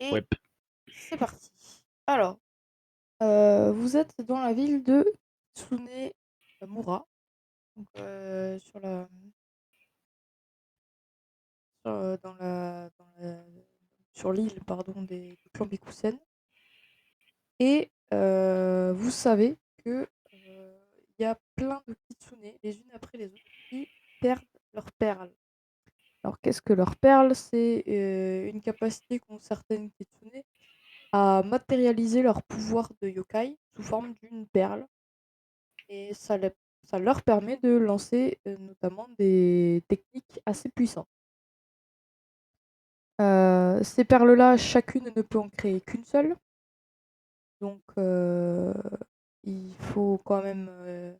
Et Ouais. c'est parti. Alors, vous êtes dans la ville de Tsunemura, donc sur l'île pardon du clan Bikusen. Et vous savez que il y a plein de kitsune, les unes après les autres, qui perdent leurs perles. Alors qu'est-ce que leurs perles? C'est une capacité qu'ont certaines kitsune à matérialiser leur pouvoir de yokai sous forme d'une perle. Et ça leur permet de lancer notamment des techniques assez puissantes. Ces perles-là, chacune ne peut en créer qu'une seule. Donc il faut quand même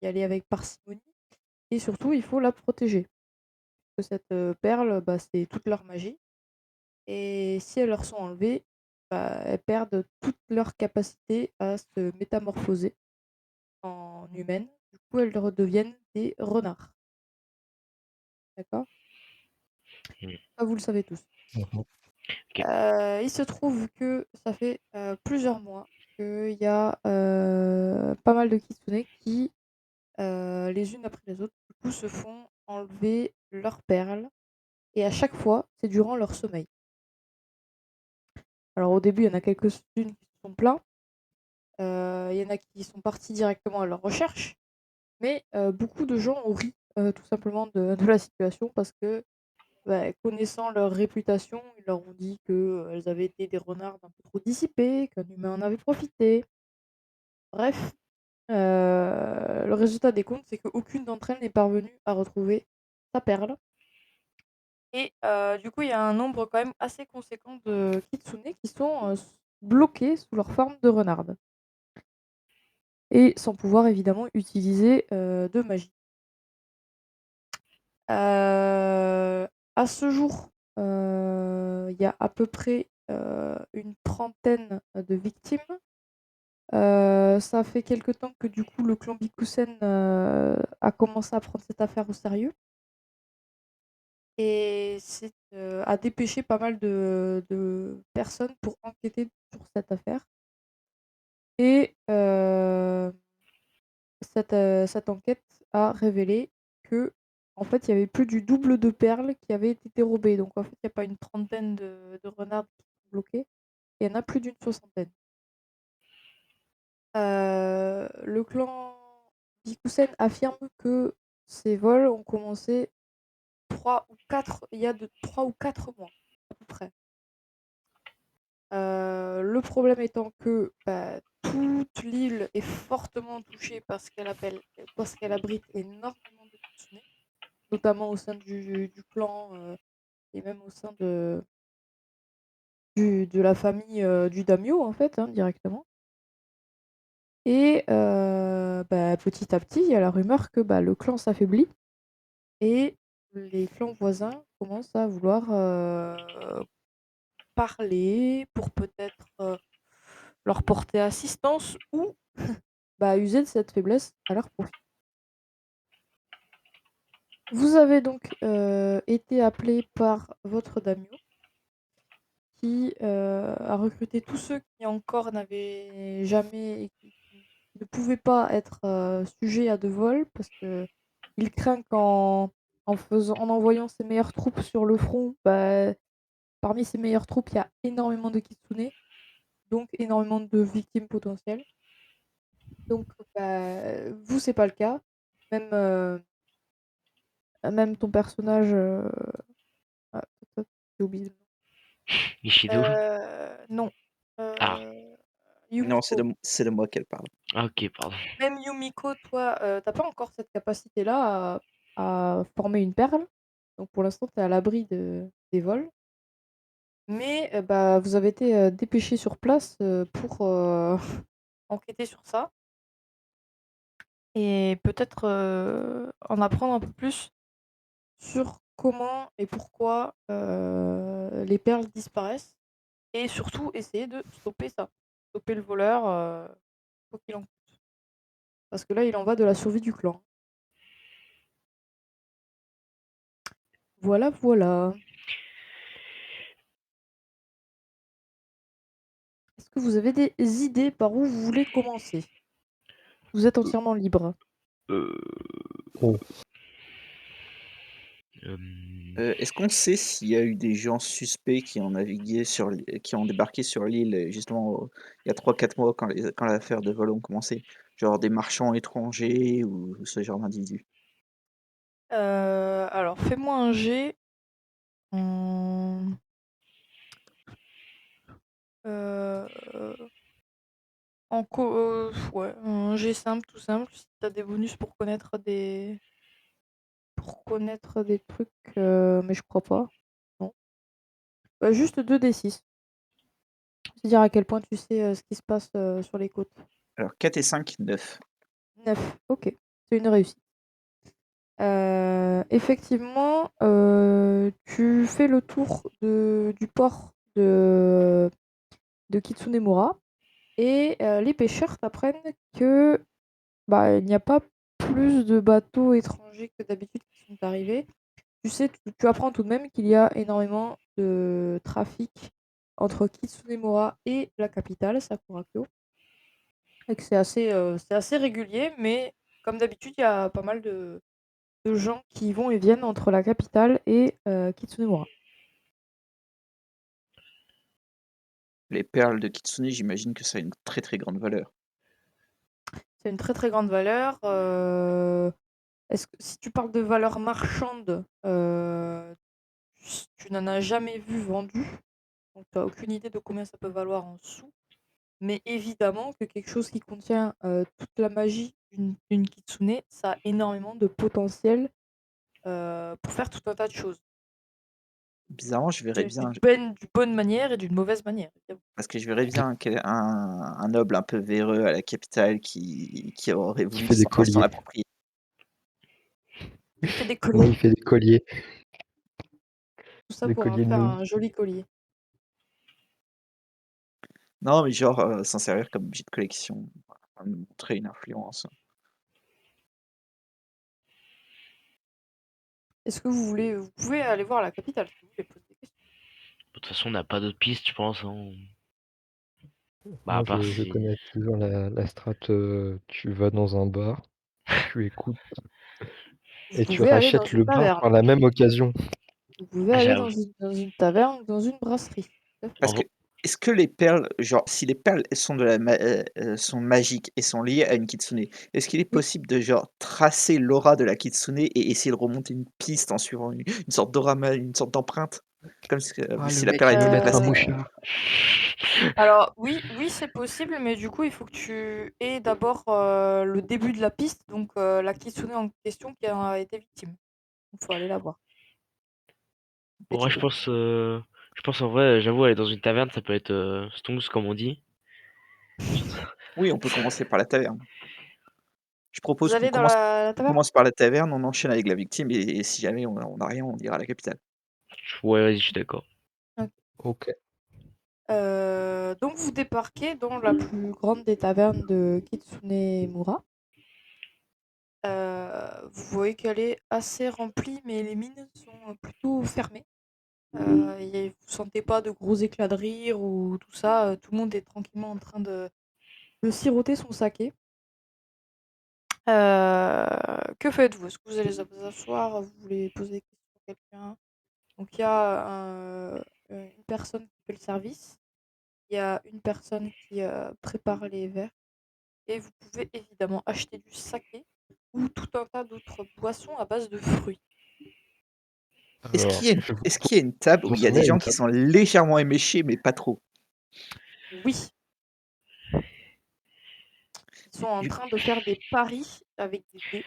y aller avec parcimonie. Et surtout, il faut la protéger. Parce que cette perle, bah, c'est toute leur magie. Et si elles leur sont enlevées, bah, elles perdent toute leur capacité à se métamorphoser en humaines. Du coup, elles redeviennent des renards. D'accord? Mmh. Ça, vous le savez tous. Mmh. OK. Il se trouve que ça fait plusieurs mois qu'il y a pas mal de kitsune qui, les unes après les autres, du coup, se font enlever leurs perles. Et à chaque fois, c'est durant leur sommeil. Alors au début, il y en a quelques-unes qui se sont plaints. Il y en a qui sont partis directement à leur recherche. Mais beaucoup de gens ont ri, tout simplement de la situation parce que, bah, connaissant leur réputation, ils leur ont dit qu'elles avaient été des renardes un peu trop dissipées, qu'un humain en avait profité. Bref, le résultat des comptes, c'est qu'aucune d'entre elles n'est parvenue à retrouver sa perle. Et du coup, il y a un nombre quand même assez conséquent de kitsune qui sont, bloquées sous leur forme de renarde et sans pouvoir évidemment utiliser, de magie. À ce jour, il y a à peu près, une trentaine de victimes. Ça fait quelque temps que du coup le clan Bikusen, a commencé à prendre cette affaire au sérieux et a dépêché pas mal de personnes pour enquêter sur cette affaire et cette enquête a révélé que en fait, il y avait plus du double de perles qui avaient été dérobées. Donc en fait, il y a pas une trentaine de renards qui sont bloqués, il y en a plus d'une soixantaine. Le clan Bikusen affirme que ces vols ont commencé 3 ou 4 mois à peu près. Le problème étant que, bah, toute l'île est fortement touchée parce qu'elle abrite énormément de kitsune, notamment au sein du clan, et même au sein de la famille, du daimyo en fait, hein, directement. Et bah, petit à petit, il y a la rumeur que, bah, le clan s'affaiblit et les clans voisins commencent à vouloir, parler pour peut-être, leur porter assistance ou, bah, user de cette faiblesse à leur profit. Vous avez donc, été appelé par votre daimyo qui, a recruté tous ceux qui encore n'avaient jamais et qui ne pouvaient pas être, sujets à de vol parce qu'il craint en envoyant ses meilleures troupes sur le front, bah, parmi ses meilleures troupes, il y a énormément de kitsune, donc énormément de victimes potentielles. Donc bah, vous, c'est pas le cas. Même, même ton personnage, ah, j'ai oublié le nom. Ishido? Non, Ah, Non, Yumiko. c'est de moi qu'elle parle. OK, pardon. Même Yumiko, toi, tu pas encore cette capacité-là à former une perle. Donc pour l'instant, tu es à l'abri des vols. Mais bah, vous avez été, dépêchés sur place, pour, enquêter sur ça et peut-être, en apprendre un peu plus sur comment et pourquoi, les perles disparaissent et surtout essayer de stopper ça. Stopper le voleur, quoi qu'il en coûte. Parce que là, il en va de la survie du clan. Voilà, voilà. Est-ce que vous avez des idées par où vous voulez commencer? Vous êtes entièrement libre. Euh, Oh. Est-ce qu'on sait s'il y a eu des gens suspects qui ont navigué qui ont débarqué sur l'île, justement, il y a 3-4 mois quand l'affaire de vol ont commencé? Genre des marchands étrangers ou ce genre d'individus? Alors fais-moi un jet en heu, ouais, un jet simple, tout simple, si tu as des bonus pour connaître des trucs, mais je crois pas. Non. Juste 2 d6. C'est dire à quel point tu sais, ce qui se passe, sur les côtes. Alors 4 et 5, 9. 9, OK, c'est une réussite. Effectivement, tu fais le tour du port de Kitsunemura et les pêcheurs t'apprennent que, bah, il n'y a pas plus de bateaux étrangers que d'habitude qui sont arrivés. Tu apprends tout de même qu'il y a énormément de trafic entre Kitsunemura et la capitale, Sakurakyo, et que c'est assez régulier, mais comme d'habitude, il y a pas mal de gens qui vont et viennent entre la capitale et Kitsunemura. Les perles de Kitsune, j'imagine que ça a une très, très grande valeur. C'est une très très grande valeur. Est-ce que si tu parles de valeur marchande, tu n'en as jamais vu vendu, donc tu as aucune idée de combien ça peut valoir en sous. Mais évidemment que quelque chose qui contient toute la magie d'une kitsune, ça a énormément de potentiel pour faire tout un tas de choses. Bizarrement, je verrais bien D'une bonne manière et d'une mauvaise manière, évidemment. parce que je verrais bien un noble un peu véreux à la capitale qui aurait Qui voulu fait des s'en colliers. approprier. Il fait des Ouais, il colliers, fait des colliers. tout ça Des pour en colliers de faire nouilles. un joli collier. Non, mais genre, s'en servir comme objet de collection, montrer une influence. Est-ce que vous pouvez aller voir la capitale si vous voulez poser des questions. De toute façon, on n'a pas d'autres pistes, je pense, hein. Bah, à Moi, part je si. connais toujours la strat, tu vas dans un bar, tu écoutes Vous et tu pouvez aller dans rachètes une le bar taverne. par la même occasion. Vous pouvez Ah, aller j'avoue. dans une taverne ou dans une brasserie. Tout à fait. Parce que est-ce que les perles, genre, si les perles sont magiques et sont liées à une kitsune, est-ce qu'il est Oui. possible de, genre, tracer l'aura de la kitsune et essayer de remonter une piste en suivant une sorte d'aura une sorte d'empreinte? Comme Ah, si le la mec, perle il veut était mettre un déplacée. mouchard. Alors oui, oui, c'est possible, mais du coup, il faut que tu aies d'abord le début de la piste, donc la kitsune en question qui a été victime. Il faut aller la voir. Bon, ouais, je pense en vrai, j'avoue, aller dans une taverne, ça peut être stonks, comme on dit. Oui, on peut commencer par la taverne. Je Vous propose allez dans la qu'on taverne? commence par la taverne, on enchaîne avec la victime et si jamais on a rien, on ira à la capitale. Ouais, vas-y, je suis d'accord. Ok. Donc vous débarquez dans la plus grande des tavernes de Kitsunemura. Vous voyez qu'elle est assez remplie, mais les mines sont plutôt fermées. Vous sentez pas de gros éclats de rire ou tout ça. Tout le monde est tranquillement en train de siroter son saké. Que faites-vous? Est-ce que vous allez vous asseoir? Vous voulez poser des questions à quelqu'un? Donc il y a une personne qui fait le service. Il y a une personne qui prépare les verres. Et vous pouvez évidemment acheter du saké ou tout un tas d'autres boissons à base de fruits. Alors, je vous Est-ce qu'il y a une table où il y a transformer des à gens une qui table. sont légèrement éméchés, mais pas trop? Oui, ils sont en Du train de faire des paris avec des dés.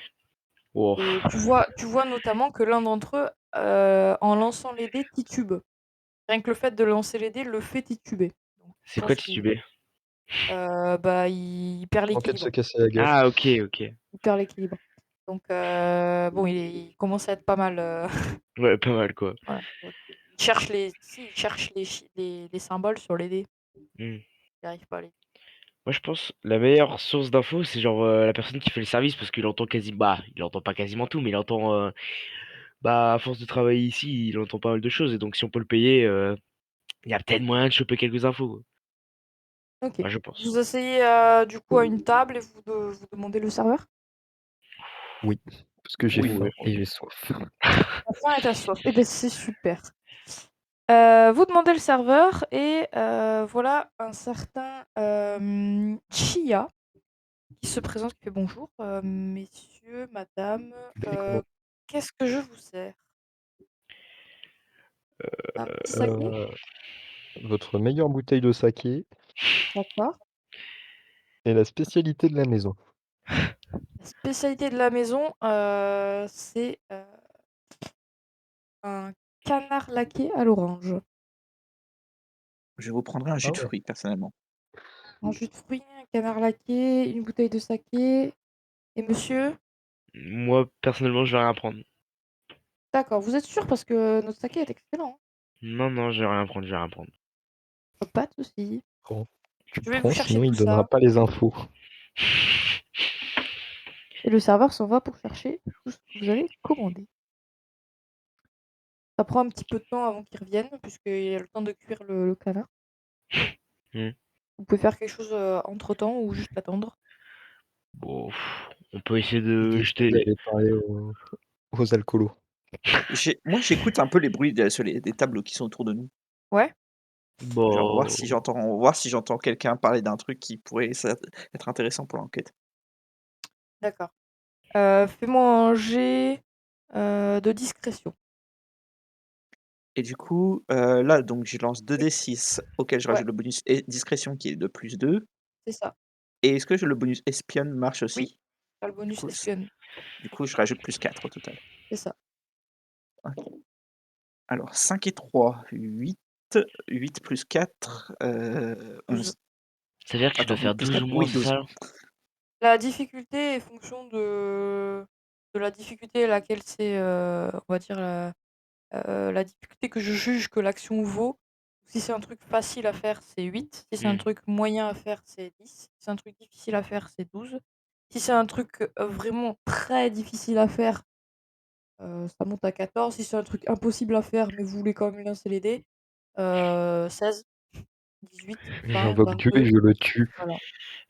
Oh. Et tu vois notamment que l'un d'entre eux, en lançant les dés, titube. Rien que le fait de lancer les dés le fait tituber. Donc je C'est quoi pense qu'il titubé? bah, il perd Manquer de se l'équilibre. casser la gueule. Ah, ok, ok. Il perd l'équilibre. Donc bon, il commence à être pas mal. Ouais, pas mal, quoi. Voilà. Donc, il cherche les symboles sur les dés. Hmm. Il n'arrive pas à les. Moi, je pense la meilleure source d'infos, c'est genre la personne qui fait le service parce qu'il entend quasi, bah, il entend pas quasiment tout, mais il entend, bah, à force de travailler ici, il entend pas mal de choses. Et donc, si on peut le payer, il y a peut-être moyen de choper quelques infos, quoi. OK. Bah, je pense. Vous asseyez, du coup à une table et vous demandez le serveur? Oui, parce que j'ai Oui, faim oui. et j'ai soif. Ta faim et ta soif. Eh beh, c'est super. Vous demandez le serveur et voilà un certain, Chia qui se présente, qui fait: «Bonjour, messieurs, madame, Comment qu'est-ce que je vous sers?» Un petit saké? heu, votre meilleure bouteille de saké D'accord. est la spécialité de la maison. La spécialité de la maison, c'est, un canard laqué à l'orange. Je vous prendrai un jus Ah de ouais. fruits personnellement. Un jus de fruits, un canard laqué, une bouteille de saké et monsieur? Moi, personnellement, je vais rien prendre. D'accord, vous êtes sûr? Parce que notre saké est excellent, hein. Non, non, je vais rien prendre, je vais rien prendre. Pas de souci. Prends. Tu Je vais vous prends, chercher sinon tout il donnera ça pas les infos. et le serveur s'en va pour chercher tout ce que vous avez commandé. Ça prend un petit peu de temps avant qu'il revienne puisqu'il y a le temps de cuire le canard. Hmm. Vous pouvez faire quelque chose, entre-temps ou juste attendre. Bon, on peut essayer J'ai de dit que jeter. j'allais parler aux alcoolos. Moi, j'écoute un peu les bruits sur des tables qui sont autour de nous. Ouais? Genre Bon, voir si j'entends quelqu'un parler d'un truc qui pourrait être intéressant pour l'enquête. D'accord. Fais-moi un jet, de discrétion. Et du coup, là, donc je lance 2d6 auquel je Ouais, rajoute le bonus et discrétion qui est de +2. c'est ça. Et est-ce que le bonus espionne marche Oui, aussi? tu le Du bonus coup, espionne, je rajoute +4 au total. c'est ça. OK. Alors 5 et 3, 8. 8 plus 4, 12. 11. ça veut dire que je dois Attends, faire 8 plus 12 4, ou moins, oui, c'est 12. ça? La difficulté est fonction de la difficulté à laquelle c'est, on va dire la difficulté que je juge que l'action vaut. Si c'est un truc facile à faire, c'est 8. Si c'est un Hmm. truc moyen à faire, c'est 10. Si c'est un truc difficile à faire, c'est 12. Si c'est un truc, vraiment très difficile à faire, ça monte à 14. Si c'est un truc impossible à faire, mais vous voulez quand même lancer les dés, 16, 18, 20, J'invoque Dieu et 22, je le tue. voilà.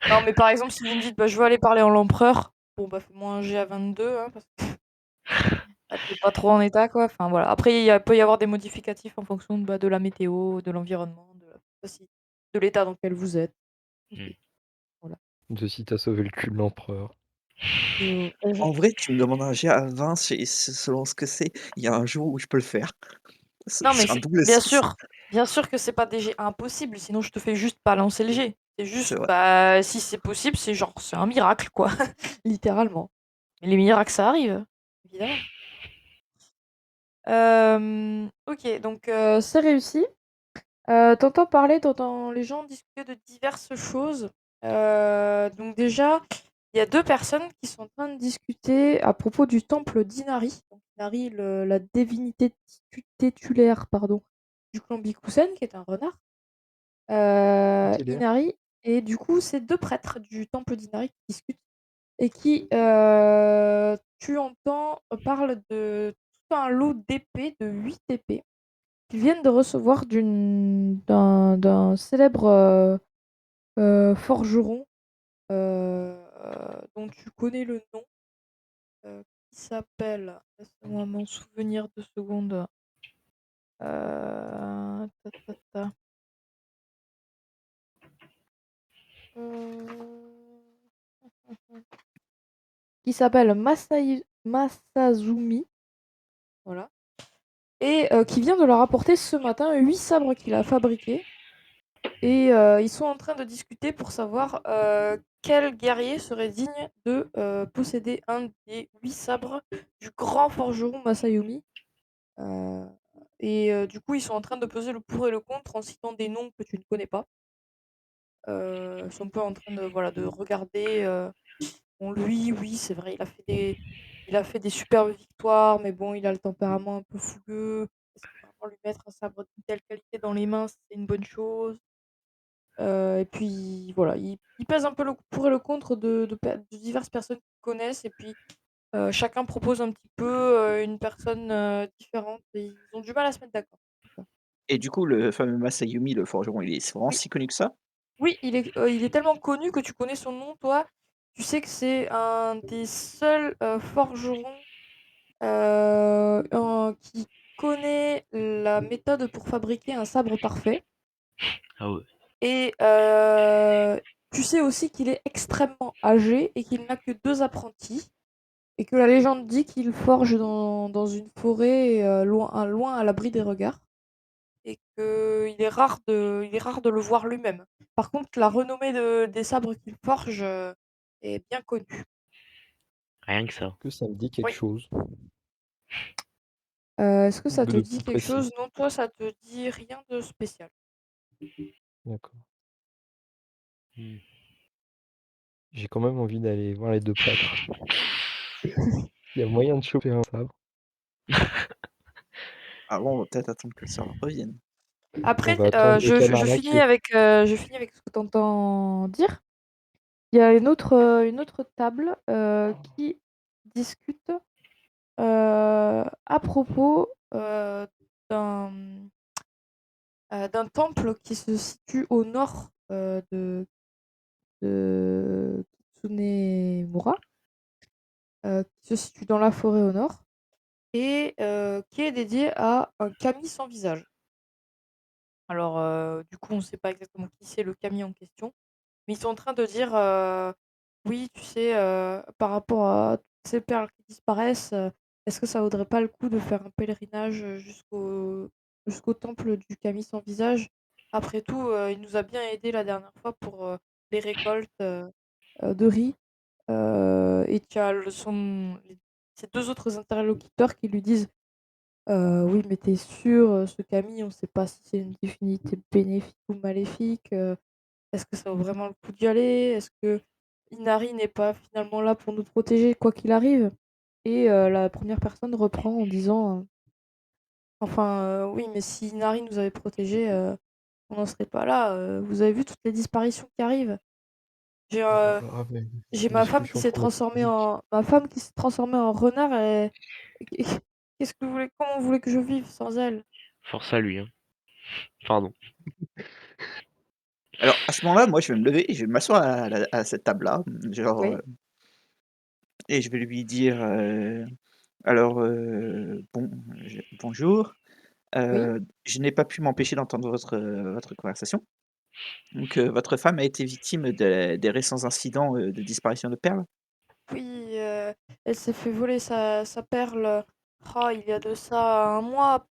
Non, mais par exemple, si vous me dites: «Bah, je veux aller parler en l'empereur», bon, bah, fais-moi un jet à 22, hein, parce que ah, tu pas trop en état, quoi. Enfin, voilà. Après, peut y avoir des modificatifs en fonction, bah, de la météo, de l'environnement, aussi, de l'état dans lequel vous êtes. OK, Hmm. voilà. De si t'as sauvé le cul de l'empereur. En vrai, tu me demandes un jet à 20, selon ce que c'est, il y a un jour où je peux le faire. Non, mais C'est un c'est double 6. bien sûr que c'est pas des jets impossibles, sinon je te fais juste pas lancer le jet. C'est C'est juste, vrai. bah, si c'est possible, c'est un miracle, quoi, littéralement. Mais les miracles, ça arrive, évidemment. OK, donc c'est réussi. Tu les gens discuter de diverses choses. Donc déjà, il y a 2 personnes qui sont en train de discuter à propos du temple d'Inari. Donc Inari, la divinité titulaire, pardon, du clan Bikusen, qui est un renard. Titulaire. Inari et du coup, c'est 2 prêtres du temple d'Inari qui discutent et qui, tu entends, parlent de tout un lot d'épées, de 8 épées qu'ils viennent de recevoir d'un célèbre, forgeron, heu, dont tu connais le nom, qui s'appelle, laisse-moi m'en souvenir 2 secondes, ta ta ta, qui s'appelle Masazumi, voilà, et qui vient de leur apporter ce matin 8 sabres qu'il a fabriqués. Et ils sont en train de discuter pour savoir, quel guerrier serait digne de, posséder un des 8 sabres du grand forgeron Masayumi. Heu et du coup, ils sont en train de peser le pour et le contre en citant des noms que tu ne connais pas. Ils sont un peu en train de, voilà, de regarder, bon, lui, oui, c'est vrai, il a fait des superbes victoires, mais bon, il a le tempérament un peu fougueux. Est-ce que vraiment lui mettre un sabre d'une telle qualité dans les mains, c'est une bonne chose? Et puis voilà, ils pèsent un peu le pour et le contre de diverses personnes qu'ils connaissent et puis, chacun propose un petit peu, une personne, différente et ils ont du mal à se mettre d'accord. Et du coup, le fameux Masayumi, le forgeron, il est vraiment Oui, si connu que ça? Oui, il est tellement connu que tu connais son nom, toi. Tu sais que c'est un des seuls, forgerons, qui connaît la méthode pour fabriquer un sabre parfait Ah ouais. et tu sais aussi qu'il est extrêmement âgé et qu'il n'a que 2 apprentis et que la légende dit qu'il forge dans une forêt, loin à l'abri des regards et qu'il est rare de le voir lui-même. Par contre, la renommée des sabres qu'il forge est bien connue. Rien que ça. Que ça me dit quelque Oui. chose Est-ce que ça te de dit plus quelque précis. chose? Non, toi, ça te dit rien de spécial. D'accord. Hmm. J'ai quand même envie d'aller voir les deux prêtres. Il y a moyen de choper un sabre. Ah bon, on va peut-être attendre que le serveur revienne. On Après, va attendre le canard laqué. je finis avec ce que tu entends dire. Il y a une autre table qui discute à propos d'un d'un temple qui se situe au nord de Kitsunemura, qui se situe dans la forêt au nord, et qui est dédié à un kami sans visage. Alors, du coup, on ne sait pas exactement qui c'est le kami en question, mais ils sont en train de dire oui, tu sais, par rapport à toutes ces perles qui disparaissent, est-ce que ça vaudrait pas le coup de faire un pèlerinage jusqu'au temple du kami sans visage? Après tout, il nous a bien aidé la dernière fois pour les récoltes de riz. Et tu as ces deux autres interlocuteurs qui lui disent oui, mais t'es sûr, ce Camille, on sait pas si c'est une divinité bénéfique ou maléfique. Est-ce que ça vaut vraiment le coup d'y aller? Est-ce que Inari n'est pas finalement là pour nous protéger quoi qu'il arrive? Et la première personne reprend en disant enfin, oui, mais si Inari nous avait protégés, on n'en serait pas là. Vous avez vu toutes les disparitions qui arrivent? J'ai Ah, mais j'ai une discussion pour métaphysique. ma femme qui s'est transformée en renard et qu'est-ce que vous voulez comment vous voulez que je vive sans elle? Force à lui, hein. Pardon. Alors, à ce moment-là, moi, je vais me lever et je vais m'asseoir à cette table-là, genre, Oui, et je vais lui dire, «Alors, bonjour, oui, je n'ai pas pu m'empêcher d'entendre votre conversation. Donc, votre femme a été victime des récents incidents, de disparition de perles?» oui, elle s'est fait voler sa perle, il y a de ça un mois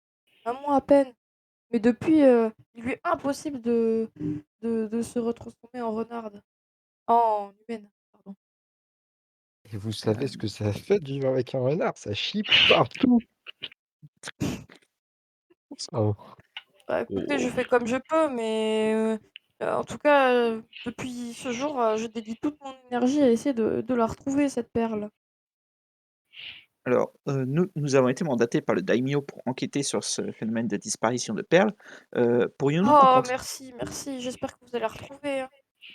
à peine. Mais depuis, il lui est impossible de se retransformer en renarde. En humaine, pardon. Et vous savez ce Heu, que ça fait de vivre avec un renard? Ça chie partout. Oh. Bah, écoutez, je Oh. fais comme je peux, mais en tout cas, depuis ce jour, je dédie toute mon énergie à essayer de la retrouver, cette perle. alors, nous avons été mandatés par le daimyo pour enquêter sur ce phénomène de disparition de perles. Pourrions-nous Oh rencontrer merci, merci, j'espère que vous allez la retrouver, hein.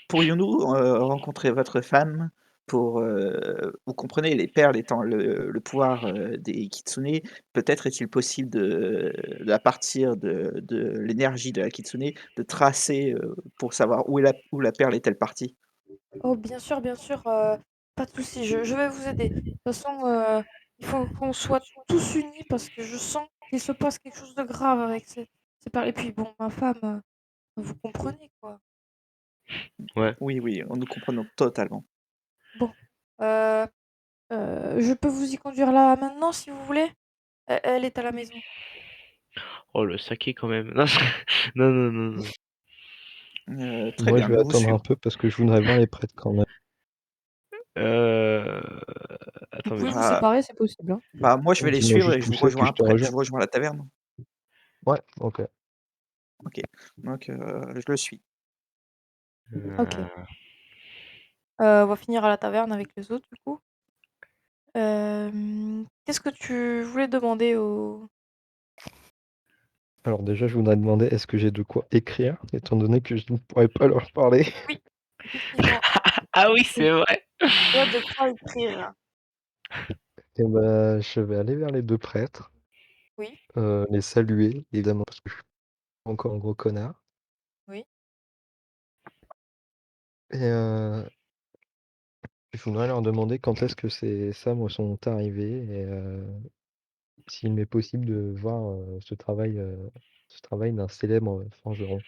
pourrions-nous, rencontrer votre femme pour, vous comprenez, les perles étant le pouvoir, des kitsune, peut-être est-il possible à partir de l'énergie de la kitsune, de tracer, pour savoir où la perle est-elle partie? Oh bien sûr, pas de souci, je vais vous aider. De toute façon, il faut qu'on soit tous unis parce que je sens qu'il se passe quelque chose de grave avec ces perles et puis bon, ma femme, vous comprenez, quoi. Ouais. Oui, oui, nous comprenons totalement. Bon, heu je peux vous y conduire là maintenant si vous voulez? Elle est à la maison. Oh, le saké quand même. Non, non, non, non, non. Très Moi, bien, je vais nous vous attendre un suivons. peu parce que je voudrais voir les prêtres quand même. Euh... Vous Attends, mais pouvez vous Bah séparer, c'est possible, hein. bah, moi je vais les Dis-moi suivre juste et je où vous c'est, puis rejoins je te après, je rejoins. vous rejoins à la taverne. Ouais, OK. OK, donc je le suis. OK. euh, On va finir à la taverne avec les autres du coup. Qu'est-ce que tu voulais demander au Alors déjà, je voudrais demander, est-ce que j'ai de quoi écrire, étant donné que je ne pourrais pas leur parler? oui, effectivement, Ah oui, tu c'est vrai. as de quoi écrire. Et bah, je vais aller vers les 2 prêtres, Oui, les saluer, évidemment, parce que je suis pas encore un gros connard. oui. et je voudrais leur demander quand est-ce que ces sabres sont arrivés et s'il m'est possible de voir, ce travail d'un célèbre forgeron.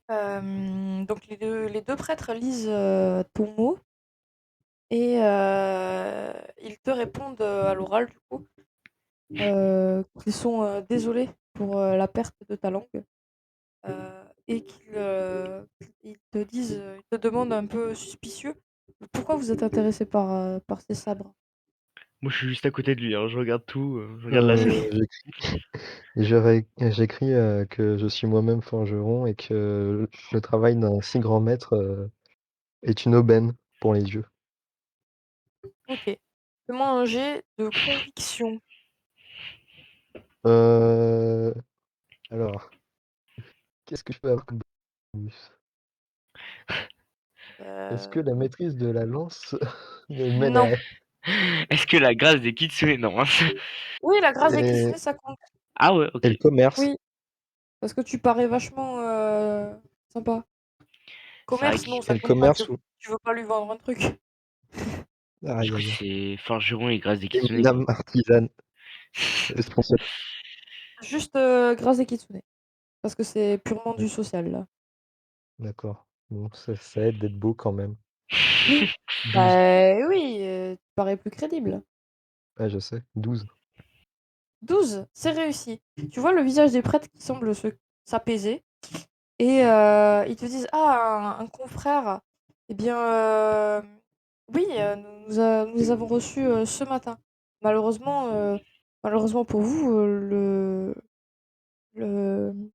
Donc les deux prêtres lisent ton mot et ils te répondent à l'oral du coup qu'ils sont désolés pour la perte de ta langue et qu'ils te disent, ils te demandent un peu suspicieux pourquoi vous êtes intéressé par ces sabres. Moi, je suis juste à côté de lui, hein, je regarde tout, je regarde la Heu, scène. Oui. j'écris, que je suis moi-même forgeron et que le travail d'un si grand maître, est une aubaine pour les dieux. Ok. Fais-moi un jet de conviction. Heu, alors, qu'est-ce que je peux avoir comme bonus? Est-ce que Euh, la maîtrise de la lance me mène Non. à Est-ce que la grâce des kitsune? Non, hein. Oui, la grâce des et kitsune, ça compte. Ah ouais, et OK. le commerce? Oui, parce que tu parais vachement sympa. C'est vrai Commerce, que non, Et ça le compte pas. Tu, commerce ou tu veux pas lui vendre un truc. du aïe, coup, aïe, aïe. c'est forgeron et grâce des Et kitsune, mon quoi. âme artisane, le sponsor. Juste grâce des kitsune. Parce que c'est purement du Ouais, social, là. d'accord. Bon, ça aide d'être beau quand même. Oui. 12. Bah oui, tu parais plus crédible. Ouais, je sais, 12. 12, c'est réussi. Tu vois le visage des prêtres qui semble s'apaiser. Et ils te disent, ah, un confrère, eh bien, oui, nous les avons reçus ce matin. Malheureusement, malheureusement pour vous, le, le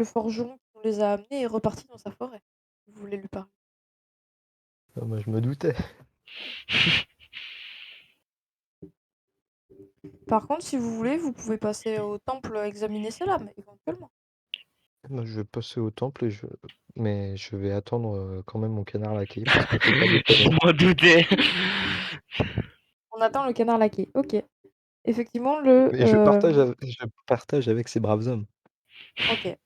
forgeron qui nous les a amenés est reparti dans sa forêt. Vous voulez lui parler. Ah, moi, je me doutais. Par contre, si vous voulez, vous pouvez passer au temple examiner ses lames, éventuellement. Moi, je vais passer au temple mais je vais attendre, quand même mon canard laqué parce que faut pas Je déconner. m'en doutais. On attend le canard laqué. Ok. Effectivement, Mais je partage avec ces braves hommes. Ok,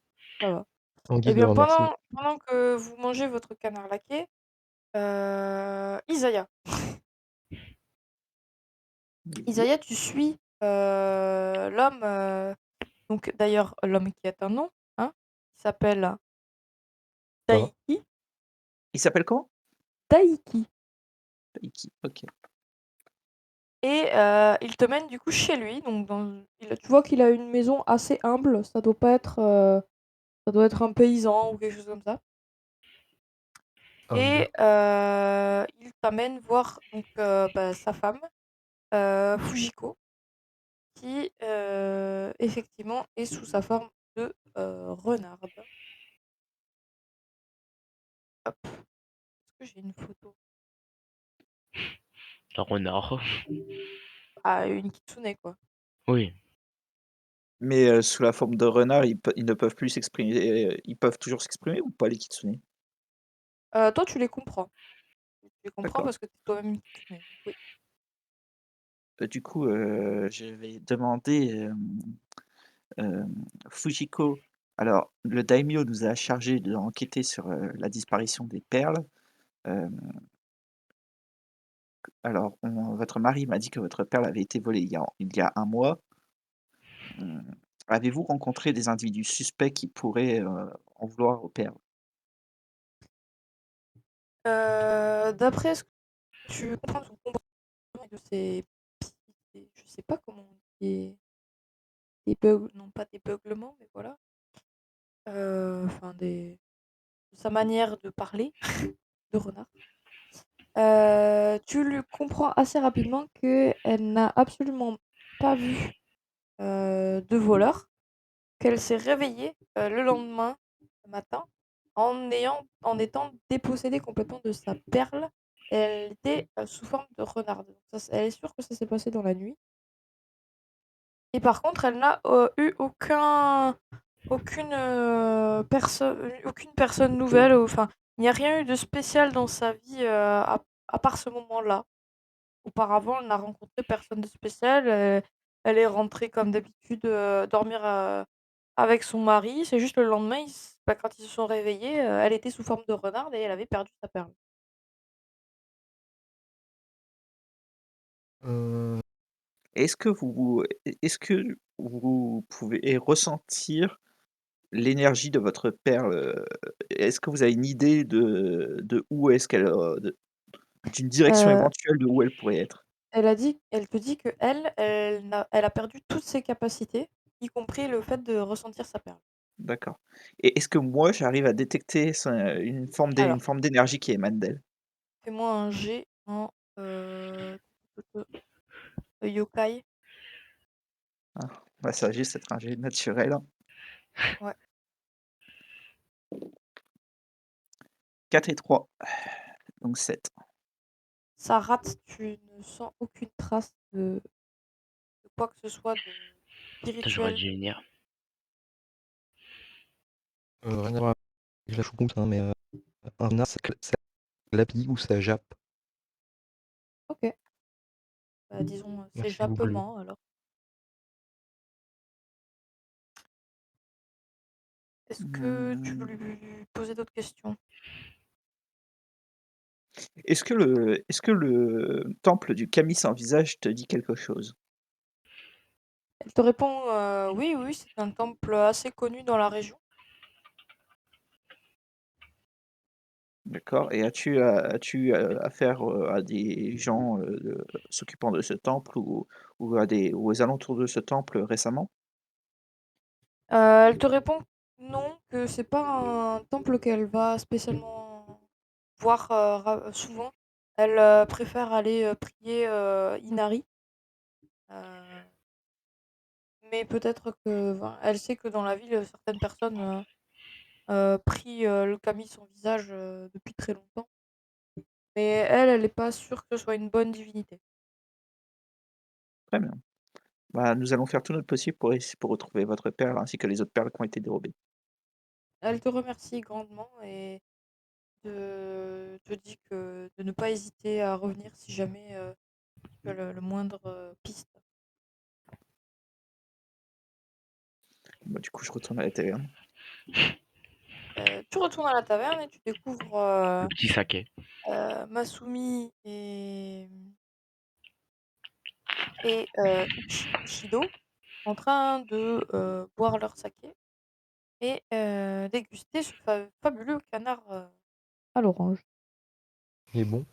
ça va. En Eh guise de bien, remerciement. pendant que vous mangez votre canard laqué, Isaiah. Oui. Isaiah, tu suis l'homme, donc d'ailleurs l'homme qui a un nom, hein, qui s'appelle Quoi? Daiki. Il s'appelle comment? Daiki. Taiki, OK. Et il te mène du coup chez lui. Donc tu vois qu'il a une maison assez humble. Ça doit être un paysan ou quelque chose comme ça. Humble. Et il t'amène voir donc bah, sa femme, Fujiko, qui effectivement est sous sa forme de renarde. Hop, est-ce que j'ai une photo? Un renard. Ah, une kitsune quoi. Oui. Mais sous la forme de renard, ils ne peuvent plus s'exprimer, ils peuvent toujours s'exprimer ou pas les kitsune? Toi, tu les comprends. Tu les comprends D'accord. parce que tu es toi-même une kitsune. Donc oui. Du coup, je vais demander, Fujiko, alors le daimyo nous a chargé d'enquêter sur, la disparition des perles. Hem, alors votre mari m'a dit que votre perle avait été volée il y a un mois. Mmh, avez-vous rencontré des individus suspects qui pourraient, en vouloir aux perles? D'après ce que tu comprends de son comportement et de je sais pas comment on dit, des bugs, non pas des beuglements, mais voilà. Enfin de sa manière de parler de renard. Tu lui comprends assez rapidement qu'elle n'a absolument pas vu de voleur, qu'elle s'est réveillée le lendemain matin en étant dépossédée complètement de sa perle. Elle était sous forme de renarde. Donc elle est sûre que ça s'est passé dans la nuit. Et par contre, elle n'a eu aucune personne nouvelle. Enfin, il n'y a rien eu de spécial dans sa vie à part ce moment-là. Auparavant, elle n'a rencontré personne de spécial. Elle est rentrée comme d'habitude dormir avec son mari. C'est juste le lendemain, quand ils se sont réveillés, elle était sous forme de renard et elle avait perdu sa perle. Heu, Est-ce que vous pouvez ressentir l'énergie de votre perle? Est-ce que vous avez une idée de où est-ce qu'elle, d'une direction Heu, éventuelle de où elle pourrait être? elle te dit qu'elle, elle a perdu toutes ses capacités, y compris le fait de ressentir sa perle. D'accord, et est-ce que moi j'arrive à détecter une Alors, forme d'énergie qui émane d'elle? fais-moi un jet en, heu, yokai. Ah, bah, ça va juste être un jet naturel, hein. Ouais. 4 et 3, donc 7. Ça rate, tu ne sens aucune trace de quoi que ce soit de Putain, j'aurais spirituel. dû venir. Rien à voir avec la choucroute, hein, mais un renard ça glapit ou ça jappe. OK, bah, disons, c'est Merci Google. jappement alors. Est-ce que tu veux Mmh, lui poser d'autres questions? est-ce que le temple du Kami sans visage te dit quelque chose? Elle te répond, «Oui, oui, c'est un temple assez connu dans la région». D'accord, et as-tu affaire, à des gens, s'occupant de ce temple ou aux alentours de ce temple récemment? Elle te répond non, que c'est pas un temple qu'elle va spécialement voir, souvent. Elle, préfère aller, prier, Inari, heu, mais peut-être que enfin, elle sait que dans la ville, certaines personnes, prient, le kami sans visage, depuis très longtemps, mais elle est pas sûre que ce soit une bonne divinité. Très bien. Bah, nous allons faire tout notre possible pour retrouver votre perle ainsi que les autres perles qui ont été dérobées. Elle te remercie grandement et te dit que de ne pas hésiter à revenir si jamais, tu as le moindre, piste. Bah, du coup, je retourne à la taverne. Tu retournes à la taverne et tu découvres, Le petit saké. Masumi et Ishido en train de, boire leur saké et déguster ce fabuleux canard, à l'orange. Il est bon,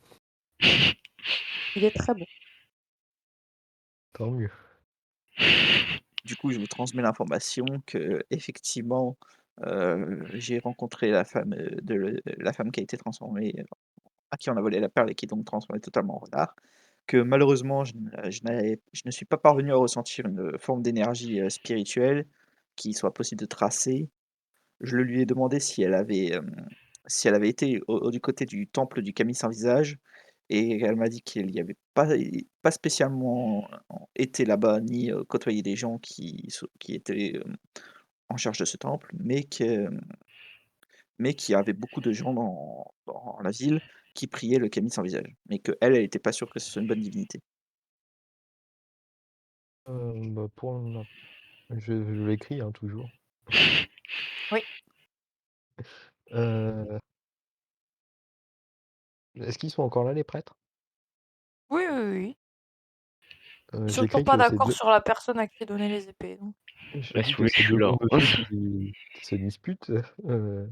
Il est très bon. tant mieux. Du coup, je vous transmets l'information qu'effectivement, j'ai rencontré la femme qui a été transformée, à qui on a volé la perle et qui est donc transformée totalement en renard. Que malheureusement, je ne suis pas parvenu à ressentir une forme d'énergie, spirituelle qui soit possible de tracer. Je le lui ai demandé si elle avait été du côté du temple du Kami sans visage, et elle m'a dit qu'elle y avait pas spécialement été là-bas ni, côtoyé des gens qui étaient, en charge de ce temple, mais qu'il y avait beaucoup de gens dans la ville qui priaient le Kami sans visage, mais qu'elle, elle était pas sûre que ce soit une bonne divinité. Bah, pour ma je l'écris, hein, toujours. Oui. Heu, est-ce qu'ils sont encore là les prêtres? Oui, oui, oui, oui. Ils sont toujours J'écris pas que c'est d'accord 2 sur la personne à qui donner les épées, donc je Bah, si dis vous que voulez, je c'est suis 2 là. bons monsieur qui se disputent, heu,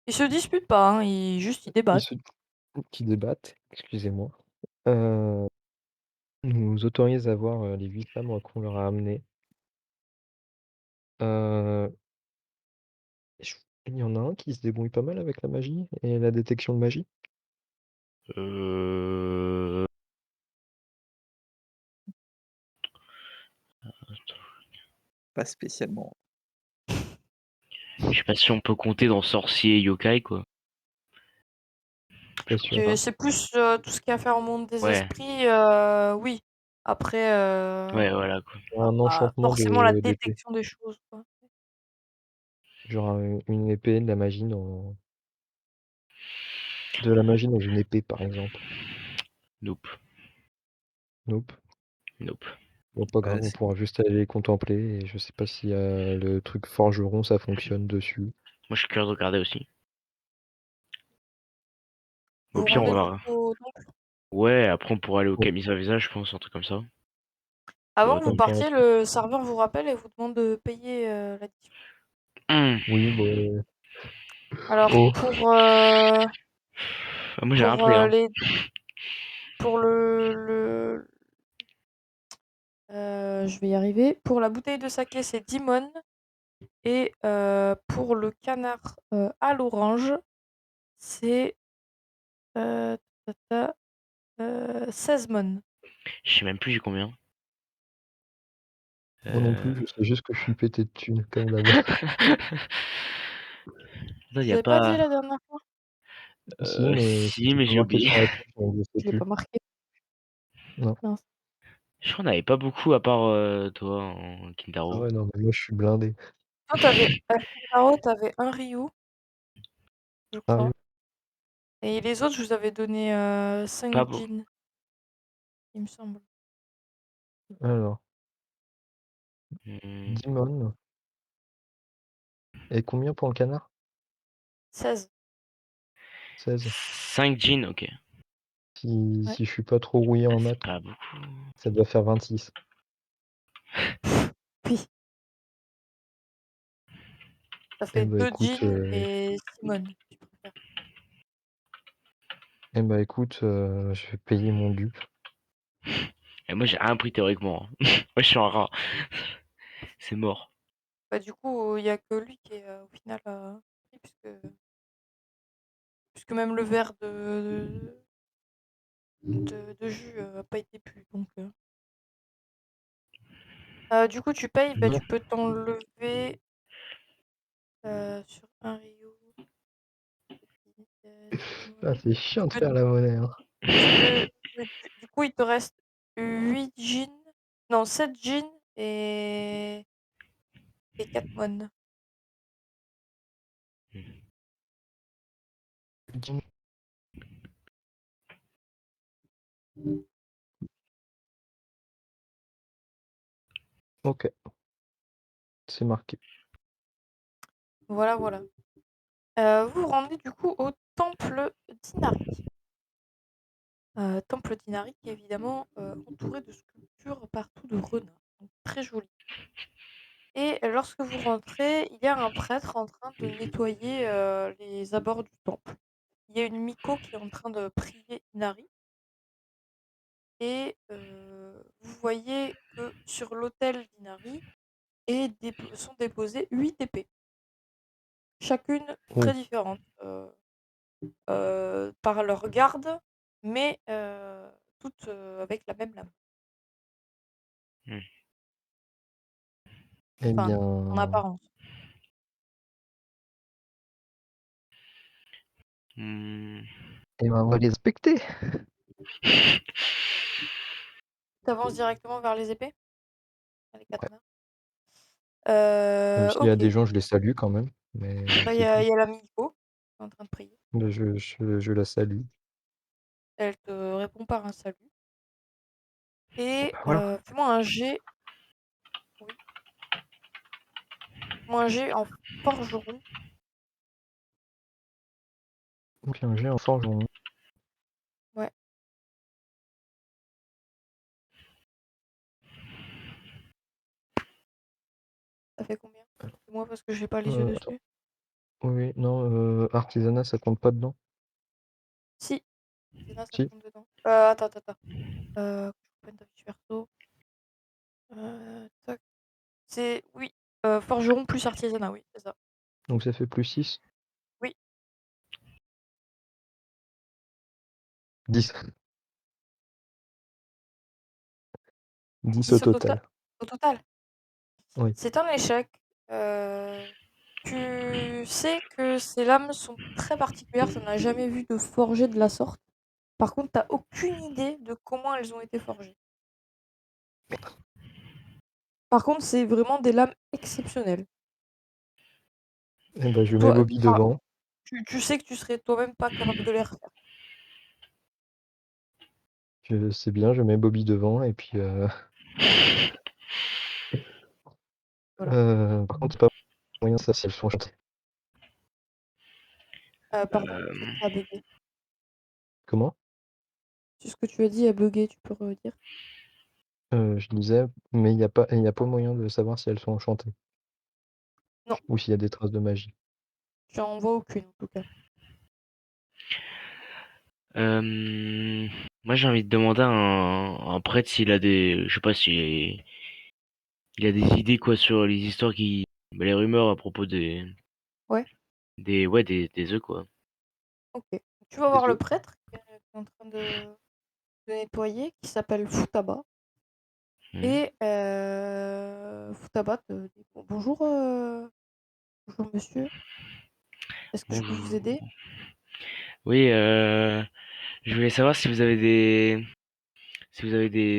ils se disputent pas, hein, ils ils débattent. se qui débattent, excusez-moi. Heu, nous autorisent à voir, les 8 sabres qu'on leur a amenés. Heu, je il y en a un qui se débrouille pas mal avec la magie et la détection de magie. Euh... Pas spécialement. Je sais pas si on peut compter dans sorcier et yokai, quoi. Je Pas pense sûr. pas. C'est plus, tout ce qui a à faire au monde des Ouais, esprits, oui. Après, ouais, voilà, quoi. Un pas enchantement forcément la de d'épée, détection des choses, quoi. genre, une épée, de la magie dans une épée, par exemple. Nope, Nope. nope. Bon, pas Ouais, grave, on c'est pourra juste aller les contempler et je sais pas si, le truc forgeron, ça fonctionne dessus. Moi, je suis curieux de regarder aussi. Au Vous pire, on rendez du va. coup au temple? Ouais, après, on pourra aller au Bon, Camisa Visage, je pense, un truc comme ça. Avant Ouais, que vous donc. OK, partiez, le serveur vous rappelle et vous demande de payer, l'addition. oui, bon, Alors oh, Ah, moi, j'ai rien pour, pris, hein. les pour je vais y arriver. Pour la bouteille de saké, c'est 10 mônes et pour le canard, à l'orange, c'est, heu, ta ta 16 mônes. Je sais même plus j'ai combien. moi non Euh... plus, je sais juste que je suis pété de thunes comme d'hab. Attends, Je y vous a avais pas dit pas. la dernière fois? Si, mais Si, c'était mais pas j'ai marqué oublié. sur la fiche, donc je sais Je l'ai plus. pas marqué, Non. mince. Je crois qu'on avait pas beaucoup à part toi en Ah Kintaro. ouais, non, mais moi, je suis blindé. Toi, t'avais avais Kintaro, tu avais un Ryu, je Ah oui, crois et les autres, je vous avais donné, Pas 5 beau. jeans, il me semble. alors, Hmm, Dimon. Et combien pour le canard? 16. 16. 5 jeans, ok. Si Ouais. si je suis pas trop rouillé Ah, en c'est maths, pas beaucoup. ça doit faire 26. Oui, ça Eh fait bah, 2 écoute, jeans et Simone, si tu préfères. je vais payer mon dupe. Et moi, j'ai rien pris théoriquement, hein. Moi, je suis un rat. C'est mort. Bah, du coup, il y a que lui qui est, au final, pris puisque même le verre de jus, a pas été pu donc du coup, tu payes, bah, Non. tu peux t'enlever, sur un Rio, Ah, c'est tu chiant de peux faire la monnaie, hein. tu peux du coup, il te reste 8 jeans, non 7 jeans et 4 mônes. Dim OK, c'est marqué. Voilà, voilà. Vous vous rendez du coup au temple d'Inari. Temple d'Inari qui est évidemment, entouré de sculptures partout de renards, donc très joli. Et lorsque vous rentrez, il y a un prêtre en train de nettoyer, les abords du temple. Il y a une Miko qui est en train de prier Inari et vous voyez que sur l'autel d'Inari sont déposées 8 épées, chacune Oh, très différente, par leur garde, mais toutes, avec la même lame. Hmm. eh Enfin, en bien, apparence. Hmm. on va les respecter. Tu avances directement vers les épées? Les Ouais, katanas? même s'il y a OK. des gens, je les salue quand même, mais Bah, il y c'est a tout. il y a la Miko qui est en train de prier. Bah, je la salue. Elle te répond par un salut et Bah, voilà. fais-moi un jet, oui, fais-moi un jet en forgeron. Donc un jet en forgeron. Ouais, ça fait combien? Dis-moi parce que j'ai pas les yeux Attends. dessus. Oui, non, artisanat, ça compte pas dedans? Si, Athéna, ça Si? compte dedans. Attends. Que je reprenne ta fiche perso. Tac. C'est oui, forgeron plus artisanat, oui, c'est ça. Donc ça fait plus 6. Oui, 10. 10 au 10 total. au total. Oui. C'est un échec. Heu, Tu sais que ces lames sont très particulières, tu en as jamais vu de forgées de la sorte. Par contre, tu as aucune idée de comment elles ont été forgées. Par contre, c'est vraiment des lames exceptionnelles. Eh ben, je mets Toi, Bobby enfin, devant. tu sais que tu serais toi-même pas capable de les refaire. C'est bien, je mets Bobby devant et puis, Voilà. Par contre, c'est pas moyen ça si elles sont enchantées. Pardon, Euh, ça a bugué. Comment? Tout ce que tu as dit a bugué, tu peux redire? Je disais, mais il y a pas moyen de savoir si elles sont enchantées Non, ou s'il y a des traces de magie. j'en vois aucune en tout cas. moi, j'ai envie de demander à un prêtre s'il a des, je sais pas si il a des idées quoi sur les histoires les rumeurs à propos Ouais, ouais, des œufs quoi. OK. Tu vas Des voir le œufs. prêtre qui est en train de nettoyer, qui s'appelle Futaba Mhm. et Futaba te dit: «Bonjour, bonjour monsieur, est-ce que je peux vous Bonjour. aider?» Oui, je voulais savoir si vous avez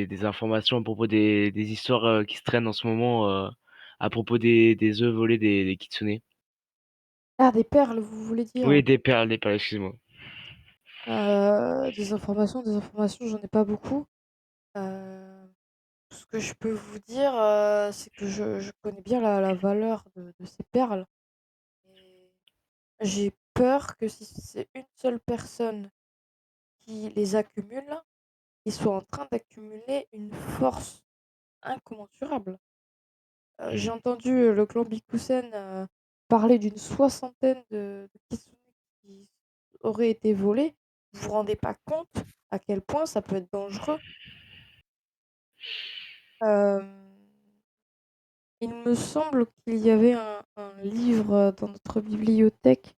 des informations à propos des histoires qui se traînent en ce moment à propos des œufs volés des kitsune. Ah, des perles, vous voulez Oui, dire? des perles, excuse-moi. Des informations, j'en ai pas beaucoup. Heu, Tout ce que je peux vous dire, c'est que je connais bien la valeur de ces perles et j'ai peur que si c'est une seule personne qui les accumule, il soit en train d'accumuler une force incommensurable. J'ai Hmm. entendu, le clan Bikusen, parler d'une soixantaine de kitsune qui auraient été volées. Vous vous rendez pas compte à quel point ça peut être dangereux? Hem, il me semble qu'il y avait un livre, dans notre bibliothèque,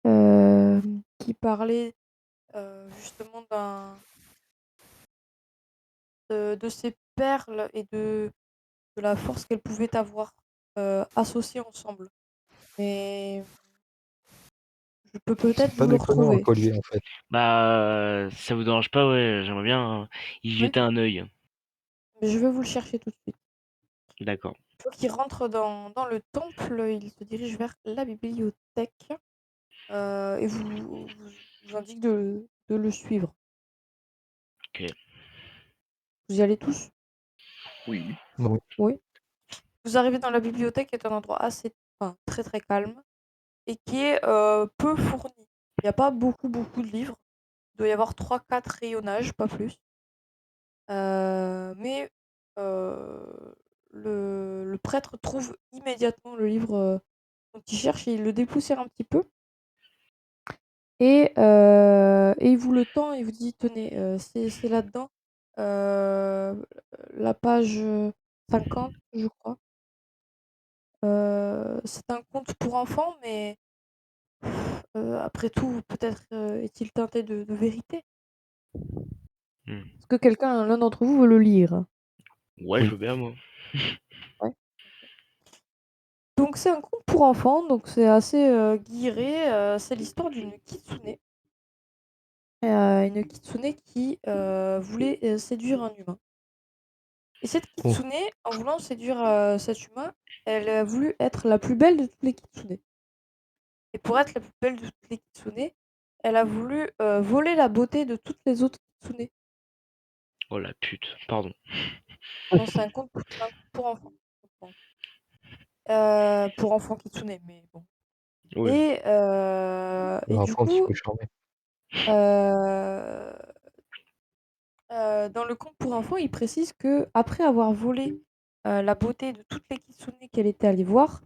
qui parlait, justement de ces perles et de la force qu'elles pouvaient avoir, associées ensemble. Mais je peux C'est peut-être pas vous le déconnant un retrouver. collier en fait. Bah, si ça vous dérange pas, ouais, j'aimerais bien y Oui, jeter un œil. mais je vais vous le chercher tout de suite. D'accord. Une fois qu'il rentre dans le temple, il se dirige vers la bibliothèque, et vous indique de le suivre. Ok. Vous y allez tous? Oui. Oui. Oui. Vous arrivez dans la bibliothèque qui est un endroit assez enfin, très, très calme et qui est, peu fourni. Il y a pas beaucoup, beaucoup de livres. Il doit y avoir trois quatre rayonnages, pas plus. Mais le prêtre trouve immédiatement le livre, dont il cherche et il le dépoussière un petit peu et il vous le tend et il vous dit: «Tenez, c'est là-dedans, la page, 50 je crois». C'est un conte pour enfants mais après tout, peut-être, est-il teinté de vérité? Hmm. Est-ce que l'un d'entre vous veut le lire? Ouais, je Oui. veux bien moi. Ouais. Donc c'est un conte pour enfants, donc c'est assez, guilleret, c'est l'histoire d'une kitsune, une kitsune qui, voulait, séduire un humain et cette Oh. kitsune, en voulant séduire, cet humain, elle a voulu être la plus belle de toutes les kitsune et pour être la plus belle de toutes les kitsune, elle a voulu, voler la beauté de toutes les autres kitsune. Oh la pute, pardon. Non, c'est un conte pour enfants, je pense. Pour enfants kitsune, mais bon Oui. et Par du contre, il coup, faut charmer. heu dans le conte pour enfants, il précise que après avoir volé, la beauté de toutes les kitsune qu'elle était allée voir,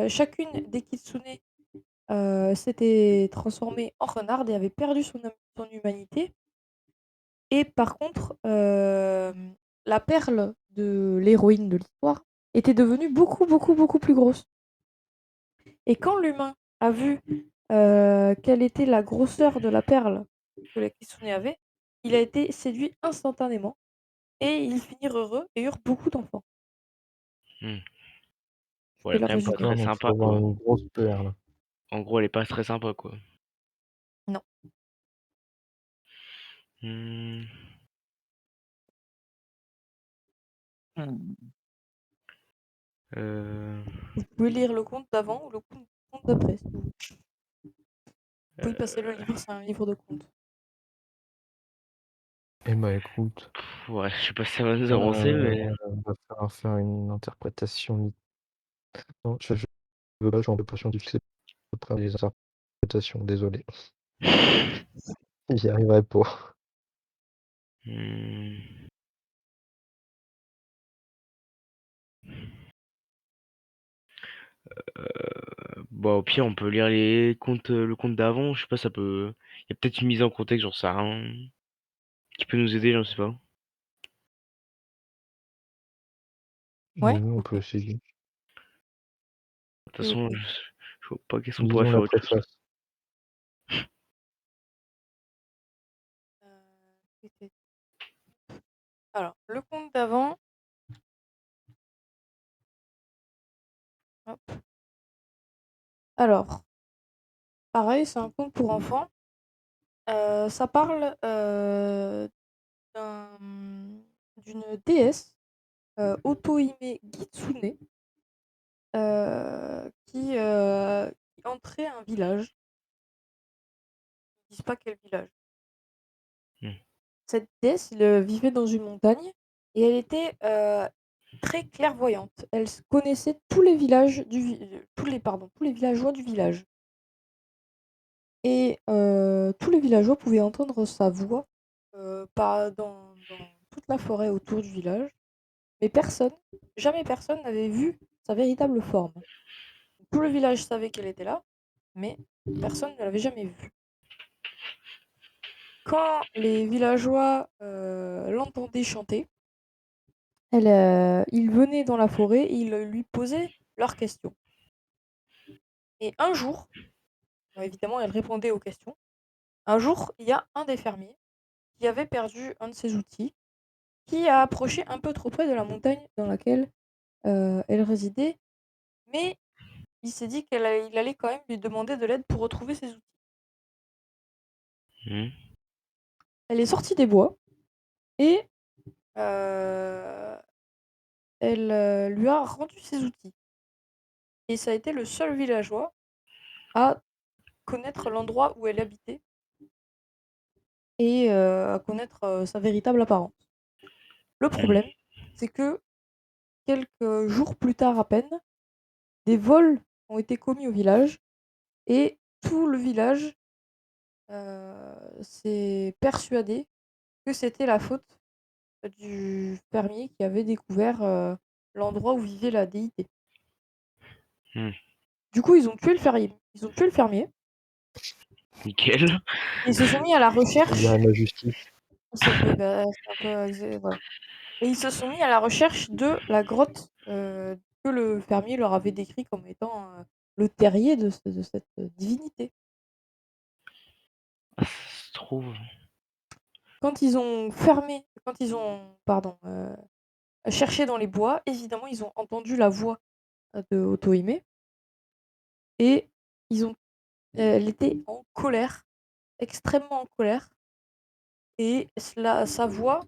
chacune des kitsune, s'était transformée en renarde et avait perdu son humanité et par contre, la perle de l'héroïne de l'histoire était devenue beaucoup, beaucoup, beaucoup plus grosse et quand l'humain a vu, quelle était la grosseur de la perle que la kitsune avait, il a été séduit instantanément et ils finirent heureux et eurent beaucoup d'enfants. Hmm. Je Ouais, fais le quand même pas résumé. très D'accord, donc il faut sympa avoir quoi. une grosse perle. En gros, elle est pas très sympa quoi. Non. Hmm. Mmh. Euh, Vous pouvez lire le conte d'avant ou le conte d'après si vous voulez. Vous pouvez passer le livre, c'est un livre de contes. Eh bah, écoute, Ouais, je sais pas si ça va nous avancer, mais va falloir faire une interprétation non, je veux pas, j'en veux pas scientifique, c'est après les interprétations, désolé. J'y arriverai pas. mmh, bah, au pire, on peut lire les contes, le conte d'avant, je sais pas, ça peut il y a peut-être une mise en contexte, j'en sais rien, qui peut nous aider, j'en sais pas. Ouais, Oui, on OK, peut essayer. De toute OK, façon, OK. je vois pas qu'est-ce qu'on pourrait Lisons faire la autre chose. préface. Heu, alors, le conte d'avant, hop. Alors, pareil, c'est un conte pour enfants. Ça parle, d'un d'une déesse, Otohime Kitsune, qui entrait un village. Ils disent pas quel village. Mmh. Cette déesse, vivait dans une montagne et elle était, très clairvoyante. Elle connaissait tous les villages tous les villageois du village et tous les villageois pouvaient entendre sa voix, pas dans toute la forêt autour du village, mais jamais personne n'avait vu sa véritable forme. Tout le village savait qu'elle était là, mais personne ne l'avait jamais vue. Quand les villageois, l'entendaient chanter, ils venaient dans la forêt et ils lui posaient leurs questions. Et un jour, évidemment, elle répondait aux questions. Un jour, il y a un des fermiers qui avait perdu un de ses outils, qui a approché un peu trop près de la montagne dans laquelle, elle résidait, mais il s'est dit il allait quand même lui demander de l'aide pour retrouver ses outils. Mmh. Elle est sortie des bois et heu, elle, lui a rendu ses outils et ça a été le seul villageois à connaître l'endroit où elle habitait et à connaître, sa véritable apparence. Le Mmh. problème, c'est que quelques jours plus tard à peine, des vols ont été commis au village et tout le village, s'est persuadé que c'était la faute du fermier qui avait découvert, l'endroit où vivait la déité. Mmh. Du coup, ils ont tué le fermier Nickel. et ils se sont mis à la On dirait recherche. ma justice. Oui, bah, c'est un peu voilà. Et ils se sont mis à la recherche de la grotte, que le fermier leur avait décrit comme étant, le terrier de cette, divinité. Ah, ça se trouve Quand ils ont, pardon, cherché dans les bois, évidemment, ils ont entendu la voix, de Otohime et ils ont elle était en colère, extrêmement en colère et sa voix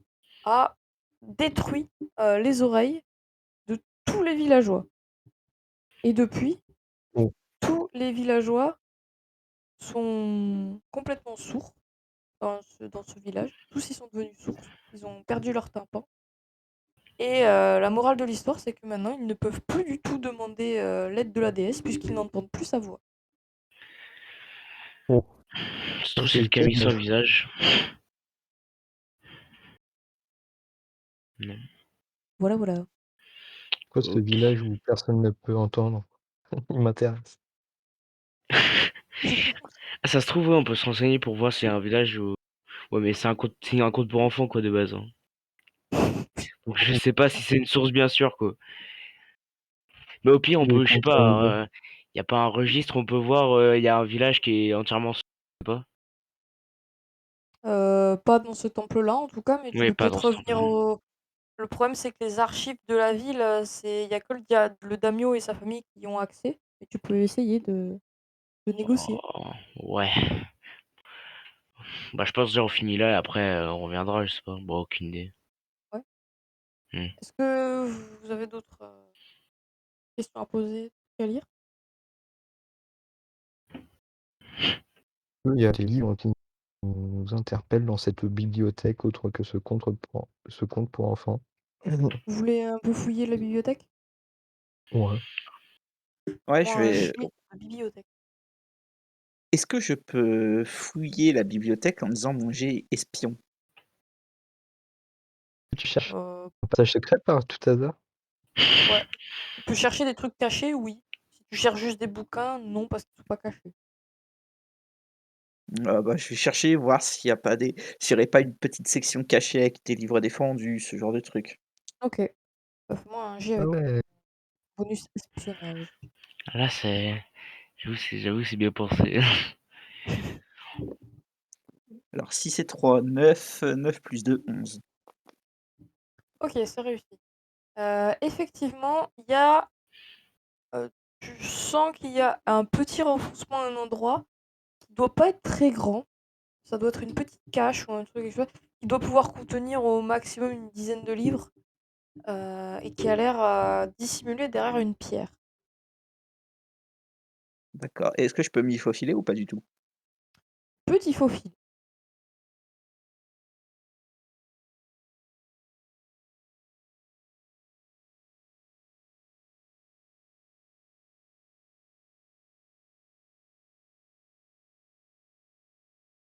a détruit, les oreilles de tous les villageois et depuis, Oh, tous les villageois sont complètement sourds dans ce village. Tous ils sont devenus sourds, ils ont perdu leur tympan et la morale de l'histoire, c'est que maintenant ils ne peuvent plus du tout demander, l'aide de la déesse puisqu'ils n'entendent plus sa voix. oh, ça se ça trouve, c'est c'est le lequel camis moi sur le je visage. Non. Voilà, voilà. crois ce OK. village où personne ne peut entendre? Il m'intéresse. Ah, ça se trouve, ouais, on peut se renseigner pour voir s'il y a un village où ouais, mais c'est un conte pour enfants, quoi, de base, hein. Donc je sais pas si c'est une source bien sûre, quoi. Mais au pire, on Les peut, je sais contes pas, arrivés. y a pas un registre, on peut voir, il y a un village qui est entièrement je sais pas? Pas dans ce temple-là en tout cas, mais tu Oui, peux pas dans peut-être ce temple. revenir au le problème c'est que les archives de la ville, il y a que le daimyo et sa famille qui y ont accès, mais tu peux essayer de négocier. Oh, ouais. Bah, je pense déjà on finit là et après, on reviendra, je sais pas. Bon, aucune idée. Ouais. Mmh. Est-ce que vous avez d'autres, questions à poser, à lire? Il y a des livres qui vous interpelle dans cette bibliothèque autre que ce conte pour enfants? Vous voulez un peu fouiller la bibliothèque? Ouais. Ouais, je Moi, vais. oui, la bibliothèque. Est-ce que je peux fouiller la bibliothèque en disant mon jet espion? Tu cherches Heu, un passage secret par tout hasard? ouais. Tu peux chercher des trucs cachés, oui. Si tu cherches juste des bouquins, non, parce qu'ils sont pas cachés. Bah, je vais chercher, voir s'il y aurait pas une petite section cachée avec des livres défendus, ce genre de truc. OK. Bah, fais-moi un jet Ah avec ouais, bonus espionnage. Ah là, j'avoue, c'est bien pensé. Alors si c'est 3, 9, 9 plus 2, 11. OK, c'est réussi. Effectivement, il y a, tu sens qu'il y a un petit renfoncement à un endroit qui doit pas être très grand. Ça doit être une petite cache ou un truc, quelque chose qui doit pouvoir contenir au maximum une dizaine de livres, et qui a l'air, dissimulé derrière une pierre. D'accord. Et est-ce que je peux m'y faufiler ou pas du tout? Petit faucille.